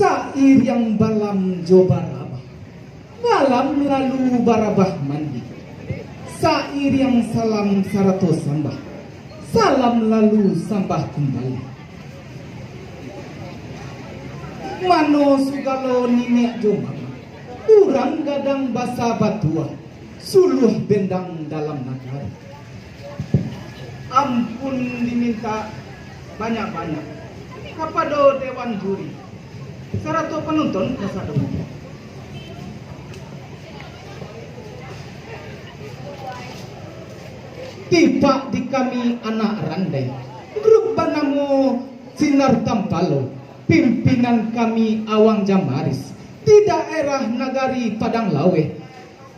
Sair yang balam jobarabah, malam lalu barabah mandi. Sair yang salam sarato sambah, salam lalu sambah kembali. Mano sugalo ninek jomama, urang gadang basa batua, suluh bendang dalam negara. Ampun diminta banyak-banyak kepada dewan juri, sarato penonton kasado. Tiba di kami anak randai, grup banamo sinar tampalo, pimpinan kami awang jamaris di daerah Nagari Padang Lawe,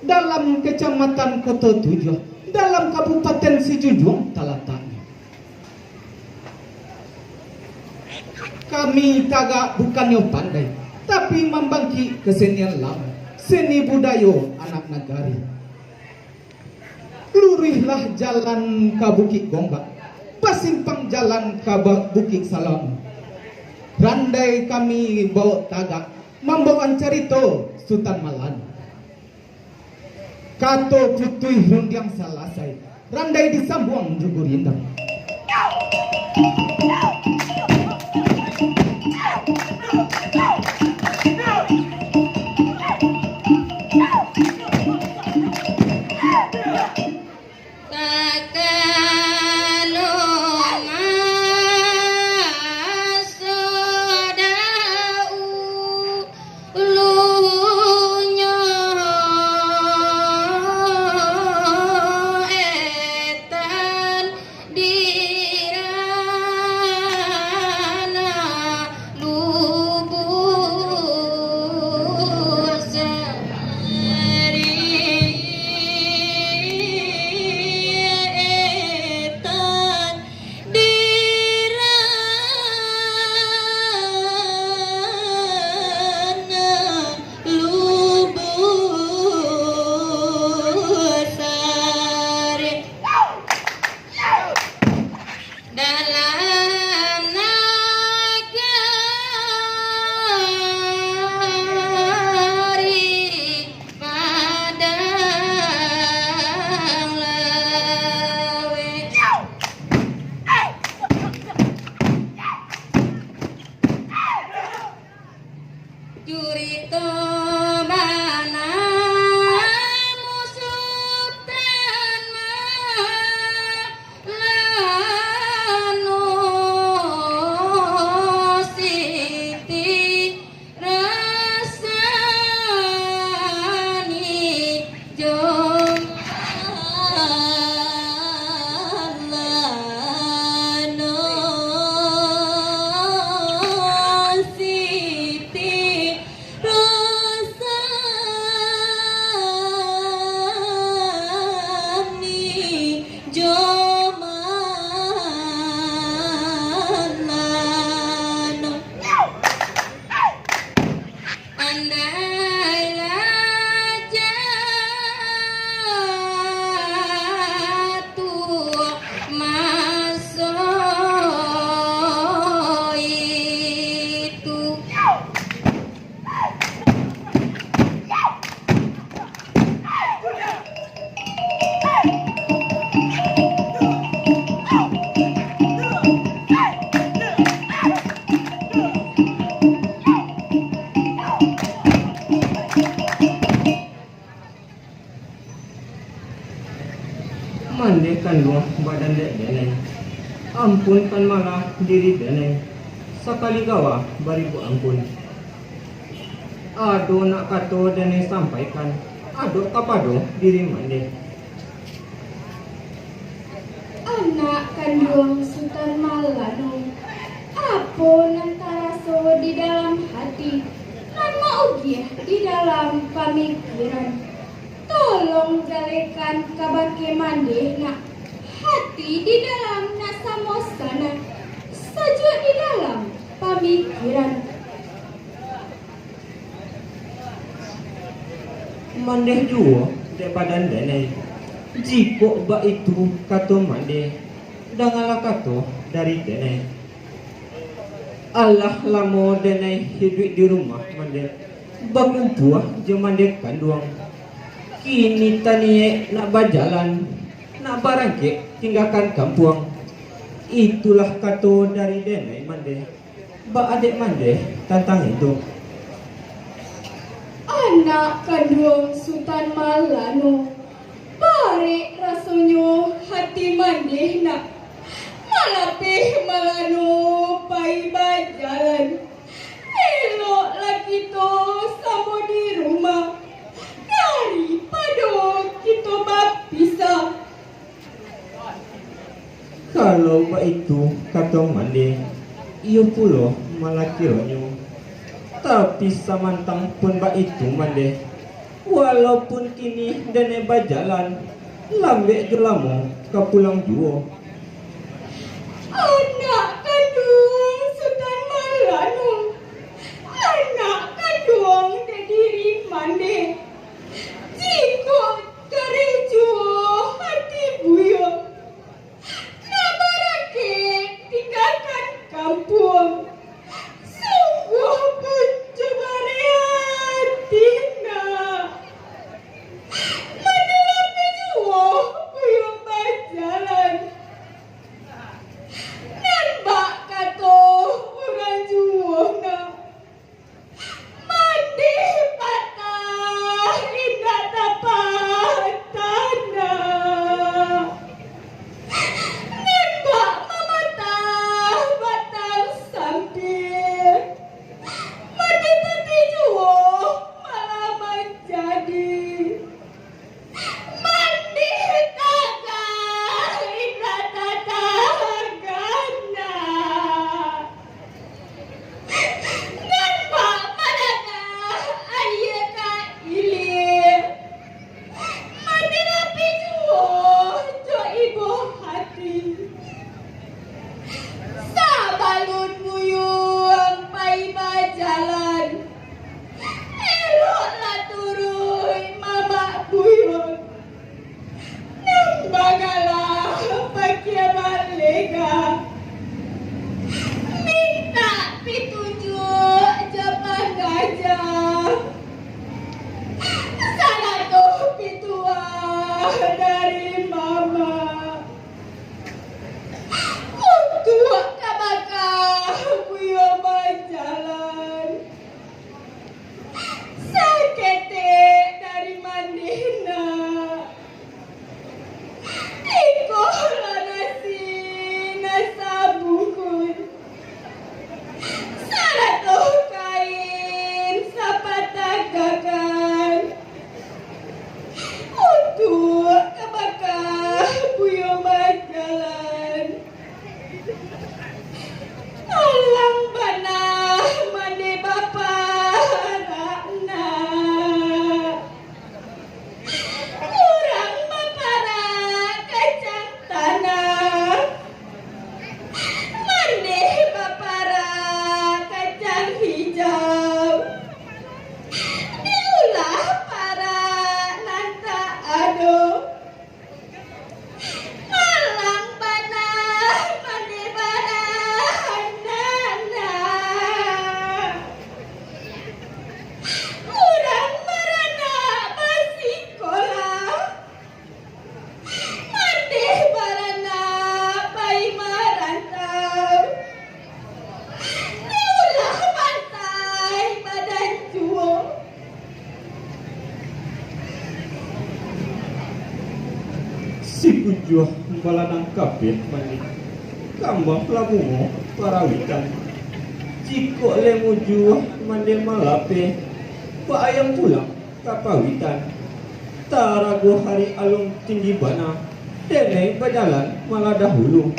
dalam kecamatan Koto Tujuh, dalam Kabupaten Sijunjung Talatang. Kami kagak bukannya pandai, tapi membangki kesenian lama, seni budaya anak nagari. Lurihlah jalan ke Bukit Gombak, pasimpang jalan ke Bukit Salam. Randai kami bawa tagak, membawa carito Sultan Malan. Kato putih rundiang salasai, randai disambuang jugurindang. kandung badan dek deneng. Ampun kan malah diri deneng. Sekali gawa baribu ampun. Aduh nak kato deneng sampaikan. Aduh kapado diri mande. Anak kandung Sultan Malano, apa nantara so di dalam hati, nan maugiah di dalam pemikiran. Tolong jalekan kabake mandeh nak hati di dalam nasamosana, saja di dalam pemikiran. Mandeh juo dek badan deneng. Jiko ba itu kato mande dangala kato dari denai. Allah lamo denai hidup di rumah mande bakumpuah je mande kanduang. Kini tanie nak berjalan nak barangke tinggalkan kampung. Itulah kato dari denai mande ba adek mande tantang itu. Anak kandung Sultan Malano, bari rasanya hati mandeh nak malapih malano pai bajalan. Elok lagi to sama di rumah daripada kita berpisah. Kalau ba itu kata mande iyo pulo malah kironyo. Tapi samantang pun ba itu mande walaupun kini dene bajalan lambe jelamo ke pulang juo. Anak kandung Sultan Malano, anak kandung diri mande, jiko gerejo hati buyong, nabarake tinggalkan kampung. Sungguh pencobaan hati nak. Mana lambe juo buyong berjalan. si kujuh balanang kabeh mani kambang labungo parawitan jiko lemujuh mande malape pa ayam pulang kapawitan tarago hari alung tinggi bana dene berjalan malah dahulu.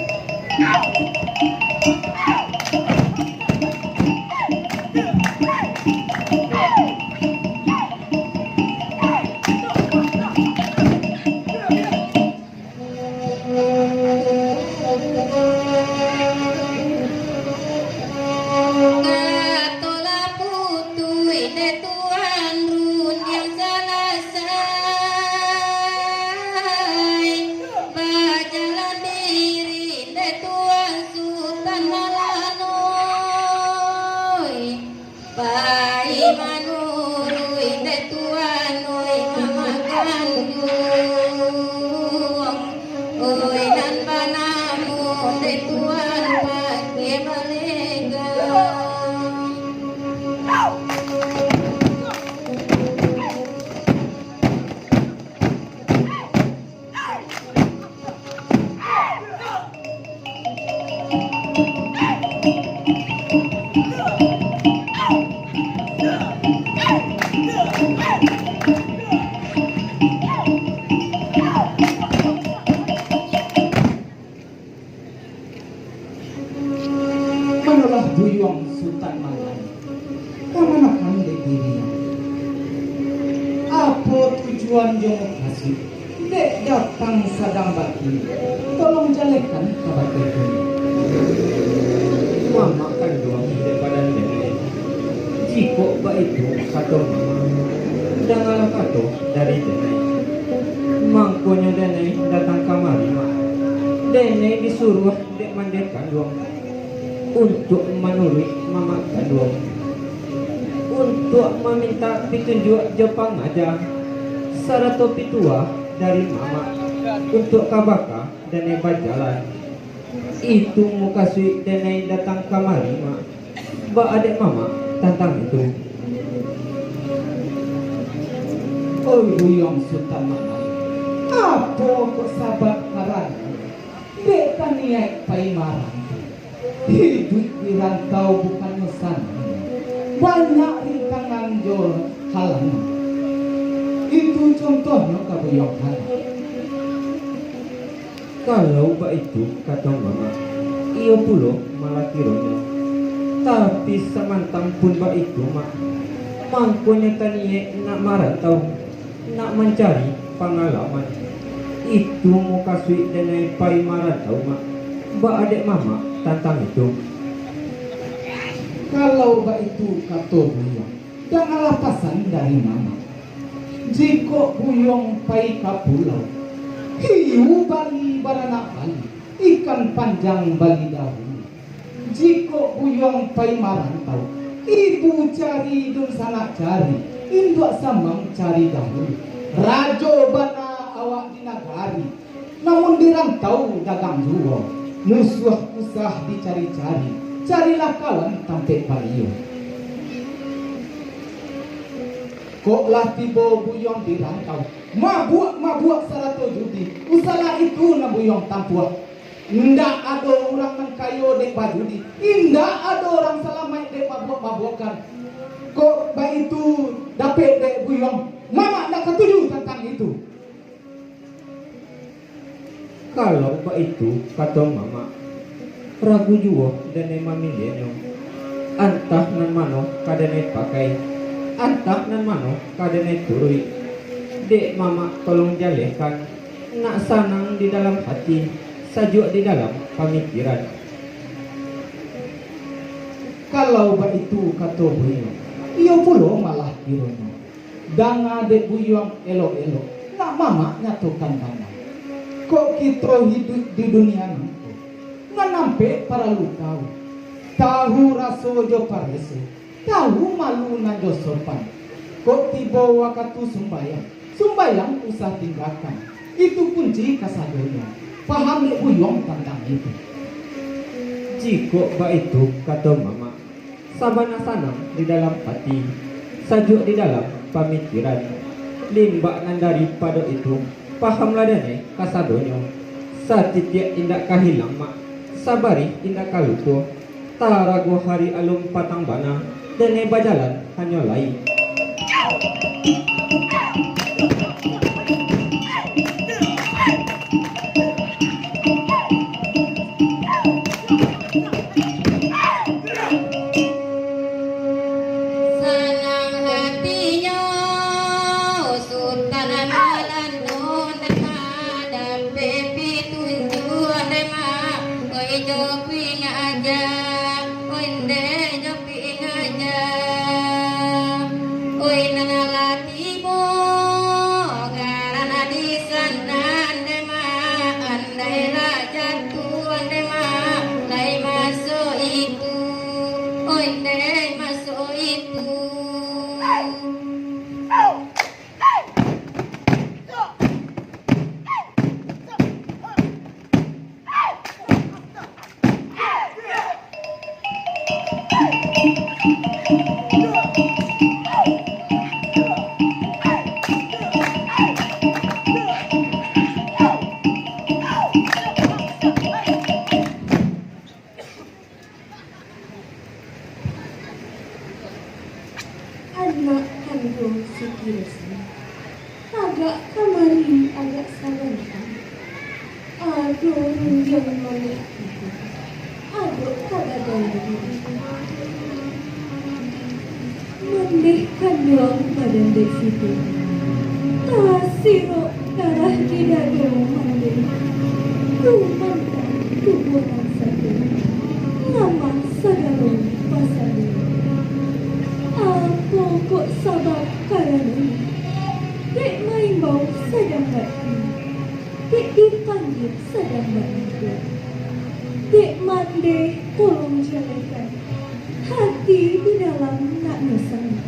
Manolah Buyong Sultan Malang, kamanakan dek dirinya. Apa tujuan jomo kasih? Dek datang sadang baki, tolong jalekan kabar itu. Mama kan doang daripada nenek. Jiko ba itu kata mama, dengar kata dari nenek. Mangkonya nenek datang kamari mak. Nenek disuruh dek mandikan doang. Untuk menurut mama kandung, untuk meminta petunjuk Jepang aja, sarato pitua dari mama untuk kabaka dan hebat jalan. Itu muka suit dan datang kamari mak, ba adik mama tantang itu. Oh Buyong Sultan Malang, apa kok sabar karan? Dek kan niat pai marang. Hidup di rantau bukan mesan, banyak rintangan jol halangan. Itu contohnya Buyong Halang. Kalau ba itu kata mama, iyo pulo malah kironya. Tapi samantang pun ba itu mak, mangkonya taniye nak marantau, nak mencari pengalaman. Itu muka suit dan pai marantau mak, ba adik mama tantang itu. Kalau itu kata Buyong, janganlah pesan dari mama. Jika Buyong pai ke pulau, hiu bali baranak bali, ikan panjang bali dahulu. Jika Buyong pai marantau, ibu cari dun sana cari, induk samang cari dahulu. Rajo bana awak di nagari, namun dirantau dagang jual. Musuh usah dicari-cari, carilah kawan tampek bayo. Kok lah tiba Buyong dirantau, mabuk sarato judi, usalah itu na Buyong tampuah. Ndak ada orang nang kayo dek bajudi, indak ada orang salamai dek mabuk-mabukan. Kok ba itu dapet dek Buyong, mama ndak ketuju tentang itu. Kalau ba itu kata mama, ragu juo dan mami denyo. Antah nan mano kadane pakai, antah nan mano kadane turui. Dek mama tolong jalekan, nak sanang di dalam hati, sajuk di dalam pemikiran. Kalau ba itu kata Buyong, iyo pulo malah kirono. Danga dek Buyong elok-elok, nak mama nyatukan mama. Kok kita hidup di dunia ini nggak nampe para lu tahu raso jo pareso, tahu malu na jo sopan. Kok tiba waktu sumbayang usah tinggalkan, itu kunci kasadonya. Paham dek Buyong tentang itu. Jiko ba itu kata mama, sabana sanang di dalam hati, sajuk di dalam pemikiran. Limbak nan daripada itu, pahamlah dane kasadonyo satitik indak kahilang mak sabari indak kaluto tarago hari alum patang bana dane bajalan hanyo lai anak kandung si Kiresi agak kemari agak salankan. Aduh runjang manik itu, aduh kagak gandeng mendeh kandung badan dek situ tasiro darah di dado mendeh rumantang tubuhan satu nama sagalong pasadu. Apa kok sabab karena dek main bau sedang batu, dek dipanggil sedang batu, dek mande tolong jalekan hati di dalam nak nusang,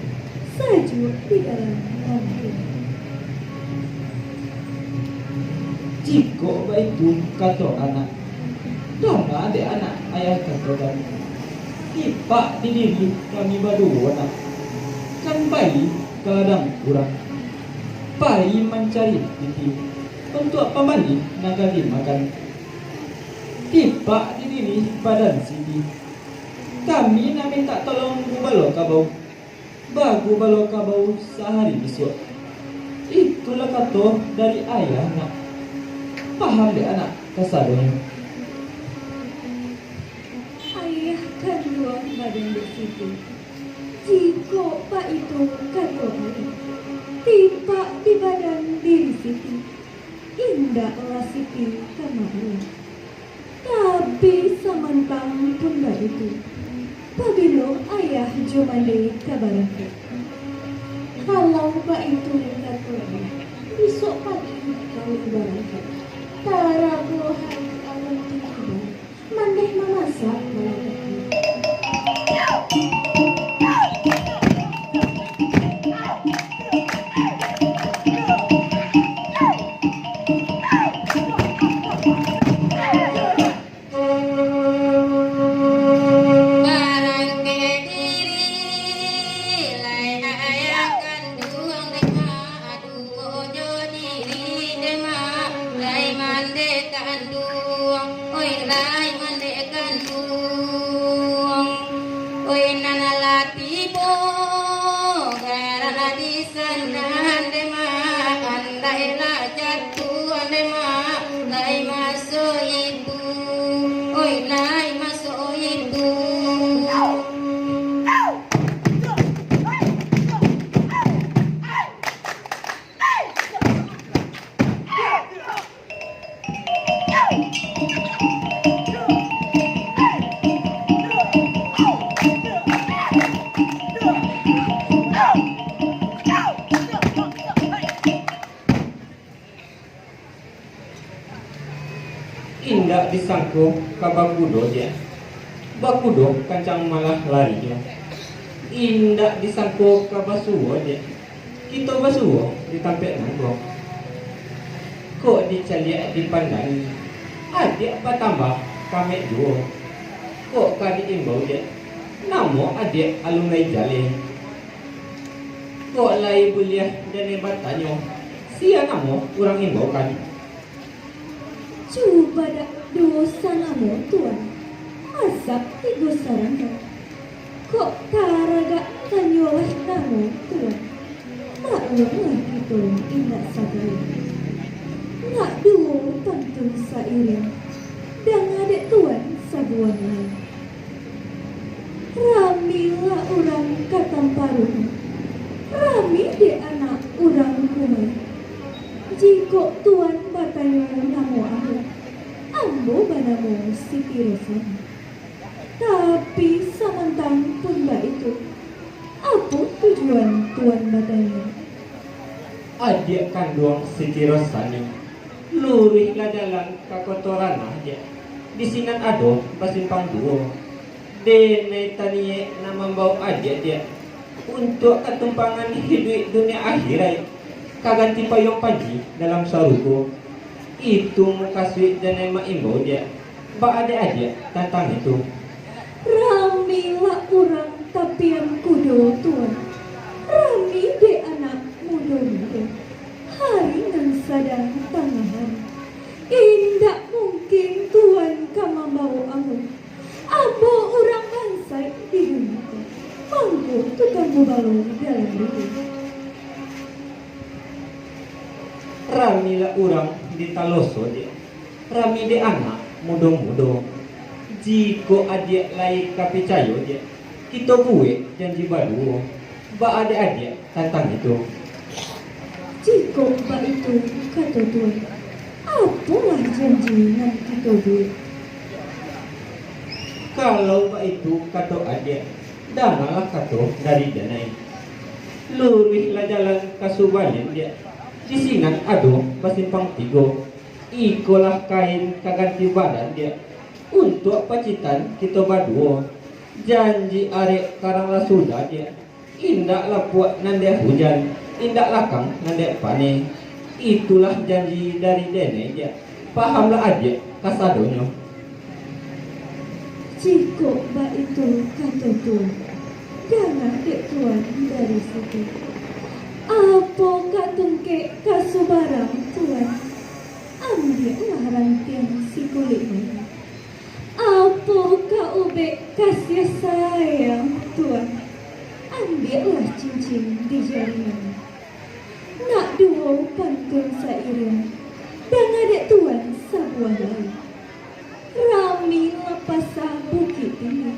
sajuk di dalam hati. Jika itu kata anak, dong ada anak ayah kata dan tipak di diri kami berdua nak. Kan bayi kadang kurang, bayi mencari titi untuk apa mandi nagari makan. Tipak di diri badan sini. Kami nak minta tolong gubalo kabau, bagu balo kabau sehari besok. Itulah kata dari ayah nak. Paham deh anak kasadonyo. Ayah kandung badan di situ. Jika pak itu kata ayah, tiba di badan diri situ, indahlah situ kemarin. Tapi samantang pun itu, pabilo ayah jomande kabarake. Kalau pak itu kata ayah, besok pagi kau ibaratkan. Tarago hari alam tiba, mandeh memasak malaikat. Indak disangko ka bakudo je. Bakudo kancang malah lari je. Indak disangko ka basuwo je. Kita basuwo ditampek nanggo. Kok dicaliak dipandang. Adik apa tambah kami duo. Kok kadi imbau je. Namo adik alunai jale. Kok lai buliah dan hebat tanyo. sia namo urang imbau kan. Coba dak dosa namo tuan. Masak tigo sarangga. Kok taraga tanyolah namo tuan. Maklumlah itu indah sadari. Nak duo pantun sairing. Dan adek tuan sabuan lain. Ramilah orang katamparun. Rami de anak orang kumai. Jiko tuan batanyo namo ambo banamo Siti Rosani. Tapi samantang pun itu, apa tujuan tuan batanyo? Adik kandung Siti Rosani lurihlah jalan kakotoran aja. Di sinan ado pasimpang duo. Dene tanie nama bau aja dia untuk ketumpangan hidup dunia akhirat kaganti payung panji dalam sarugo itu muka suit dan nama imbau dia ba ada aja tentang itu. Ramilah orang tapi yang kudo tuan. Rami de anak muda-muda. Hari nan sadang tangahan. Indak mungkin tuan kama mau ambo. Ambo orang bangsa di dunia. Mampu tukang mubalu dalam hidup. Ramilah orang di taloso dia. Rami de anak muda-muda. Jiko adik lain kapicayo dia. Kita buat janji baru. Ba ada adik tentang itu. Jiko ba itu kata tuan. Apalah janji nan kita buat. Kalau ba itu kata adik, danalah kata dari danai. Lurihlah jalan kasubalin dia. Di sinan ado pasimpang tigo. Ikolah kain kaganti badan dia. Untuk pacitan kita baduo. Janji arek karanglah sudah dia. Indaklah puak nande hujan. Indak lakang nande pane. Itulah janji dari dene dia. Pahamlah aja kasadonyo. Jiko ba itu kata tuan. Jangan dek tuan dari situ. Apa katungke kasubarang tuan. Ambillah rantian si kulit merah. Apa kaube kasih sayang tuan. Ambillah cincin di jarinya. Nak duo pantun sairing. Dan adek tuan sabuah lain. Rami lapasa bukit ini.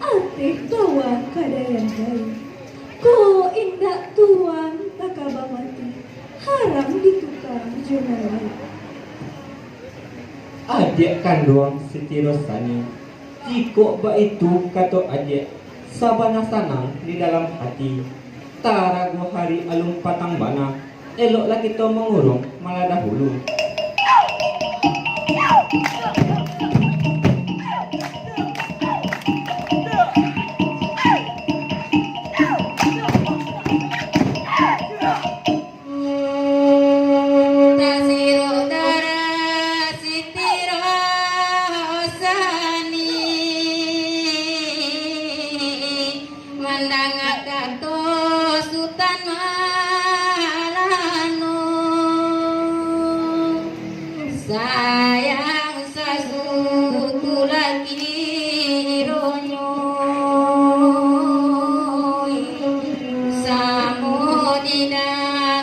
Ateh bawa kadayan bayi. Ko indak tuan takabawati. Haram ditukar jona lain. Adik kandung Siti Rosani. Jiko ba itu kata adik. Sabana sanang di dalam hati. Tarago hari alung patang bana. Eloklah kita mengurung malah dahulu. Sayang sasutu lagi ronyo samo dina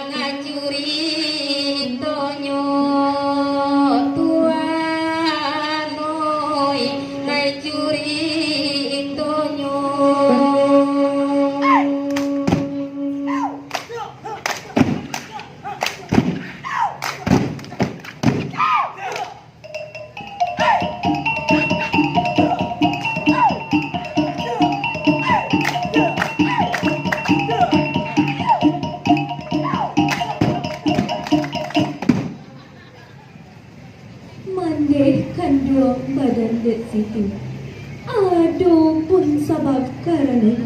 ngacuri tonyo tuanoy ngacuri tonyo. Mandeh kandung badan dek situ. Aduh pun sabab karena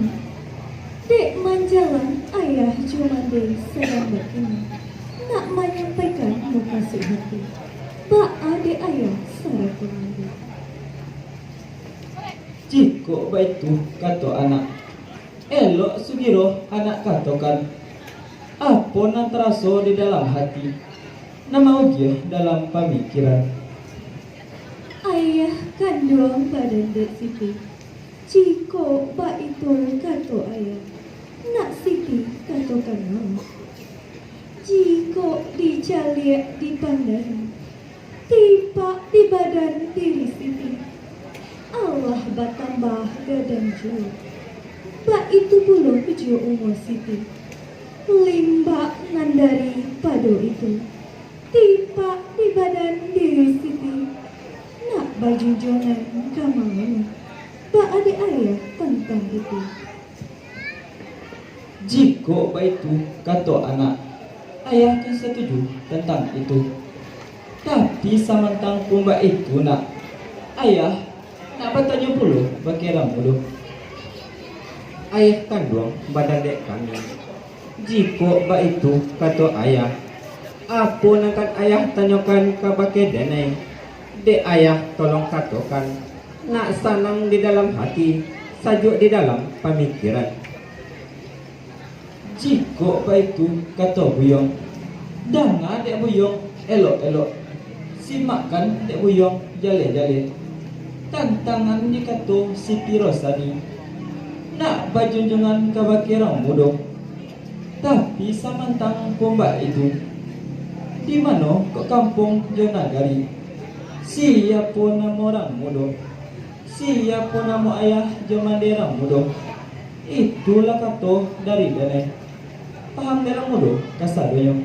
dek manjalan ayah cuma dek sedang begini. Nak menyampaikan muka hati. Pak adek ayah sarap pengantin. Jiko ba itu kata anak. Elok sugiro anak katokan. Apa yang terasa di dalam hati, nama ugia dalam pemikiran. Ayah kandung badan Dek Siti. Jiko ba itu kato ayah. Nak Siti katokan nama. Jiko dicaliak di pandangan. Tiba di badan diri Siti. Allah batambah gadang jua. Ba itu belum ujo umur Siti. Limba nandari pado itu. Tiba di badan diri Siti. Nak baju jonan kamangana. Ba adik ayah tentang itu. Jika itu kata anak, ayah kan setuju tentang itu. Tapi samantang pumba itu nak, ayah nak bertanya pula bakira mulu. Ayah kandung badan dek kami. Jika itu kata ayah, apa nak kan ayah tanyakan ke bagai denai. Dek ayah tolong katakan, nak sanang di dalam hati, sajuk di dalam pemikiran. Jika itu kata buyong, dengar dek buyong elok-elok, simakkan dek buyong jale-jale. Tantangan dikata Siti Rosani, nak bajunjungan ke bakirang mudo. Tapi samantang pomba itu, di mana ke kampung Jonagari, siapa nama orang mudo, siapa nama ayah Jomanderang mudo. Itulah kata dari denai. Paham derang mudo kasadoyo.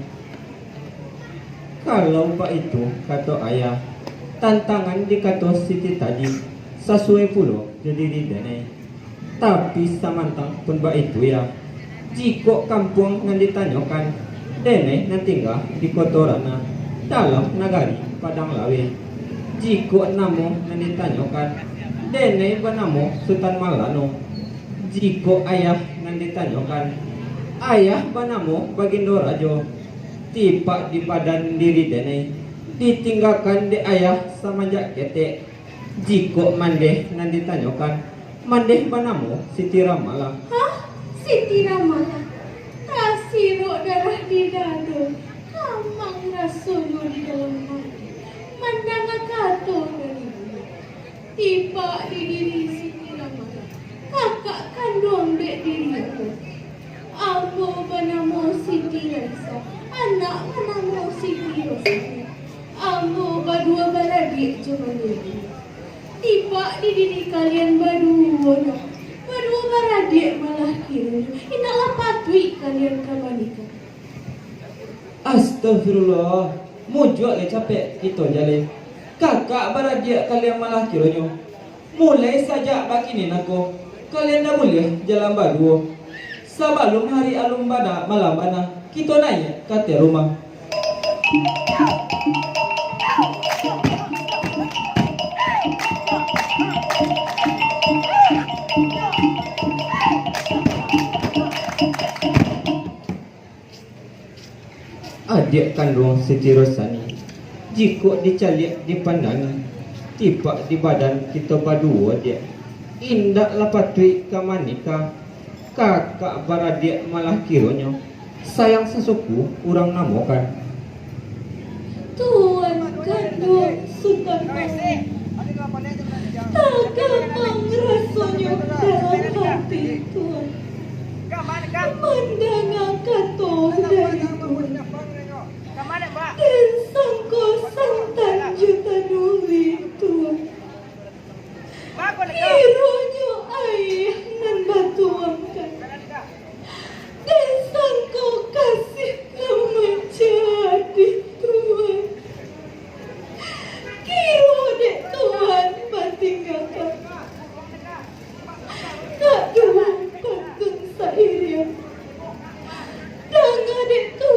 Kalau pak itu kata ayah, tantangan dikata Siti tadi sesuai pulo jadi di denai. Tapi samantang pun pak itu ya, jika kampung yang ditanyakan, denai yang tinggal di kotorana dalam nagari Padang Lawe. Jika namo yang ditanyakan, denai bernama Sultan Malano. Jika ayah yang ditanyakan, ayah bernama Bagindo Rajo. Tiba di badan diri denai, ditinggalkan di ayah semenjak ketek. Jika mandeh yang ditanyakan, mandeh bernama Siti Ramala. Hah? Siti Ramala? Rasiro darah di dada. Kamang rasoyo di dalam hati. Mandang kato dari dulu. Tiba di diri Siti Ramala. Kakak kandung dek diri aku. Aku bernama Siti Raisa. Anak bernama Siti Rosani. Aku berdua beradik cuma dulu. Tiba di diri kalian berdua. Berdua beradik malah kira. Inaklah patui kalian kabanika. Astagfirullah, mujur le capek kita jalan. Kakak beradik kalian malah kiranya. Mulai saja begini aku, kalian dah boleh jalan berdua. Sebelum hari alum bana malam bana, kita naik ke rumah. Adik kandung Siti Rosani, jika dicaliak dipandangi, tiba di badan kita berdua dia. Indak lapatui ke manika, kakak beradik malah kiranya. Sayang sesuku orang namakan. Tuan kandung Sultan Malano. Tagamang rasanya dalam hati Tuan. Mandang kato dari Tuan. Dan sangko santan juta nuli Tuan. Kiranya ayah nan batuangkan. Dan sangko kasih menjadi Tuan. Kiro dek Tuan batinggalkan. Nak dua pantun sairian. Dan adik Tuan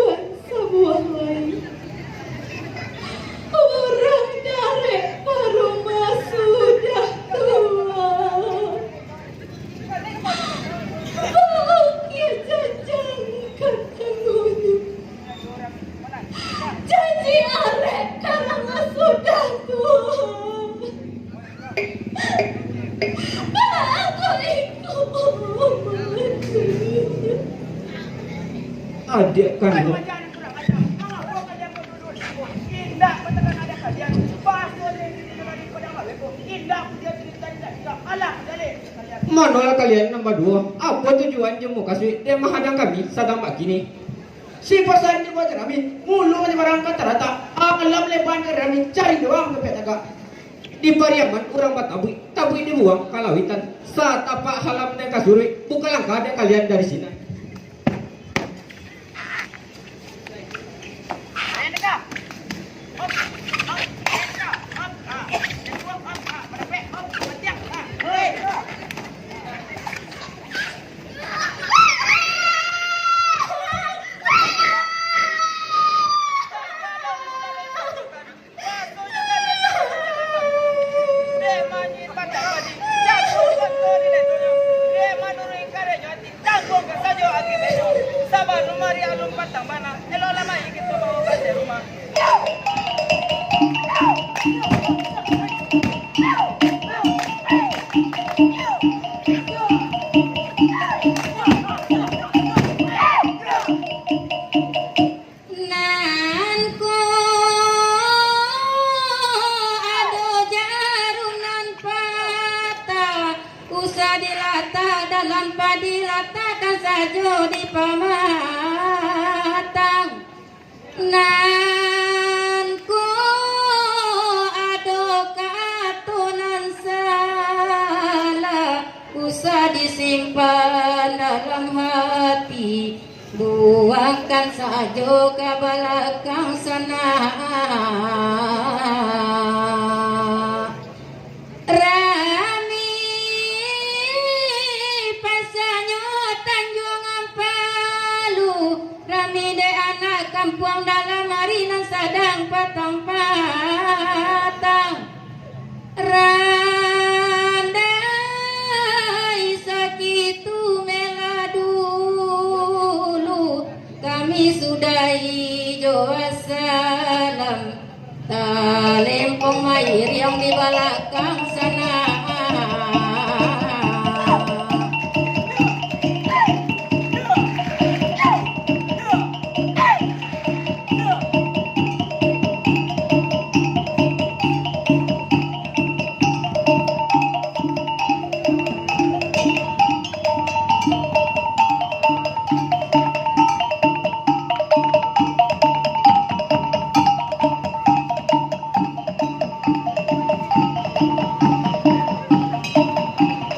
adik kandung. Manolah kalian nombor 2. Apa tujuan jemu kasih dia menghadang kami sedang begini? Si pasan di bawah kami, mulu di barang kata rata, alam leban ke kami cari doang ke petaka. Di Pariaman orang tabui dibuang kalawitan. Saat apa halam dan kasuri, bukan langkah ada kalian dari sini. Disimpan dalam hati, buangkan saja ke belakang sana. Rami pasanyo Tanjung Ampalu, rami de anak kampung dalam marinan sadang patang patang. Sudahi jawab salam, talempong air yang di belakang saya.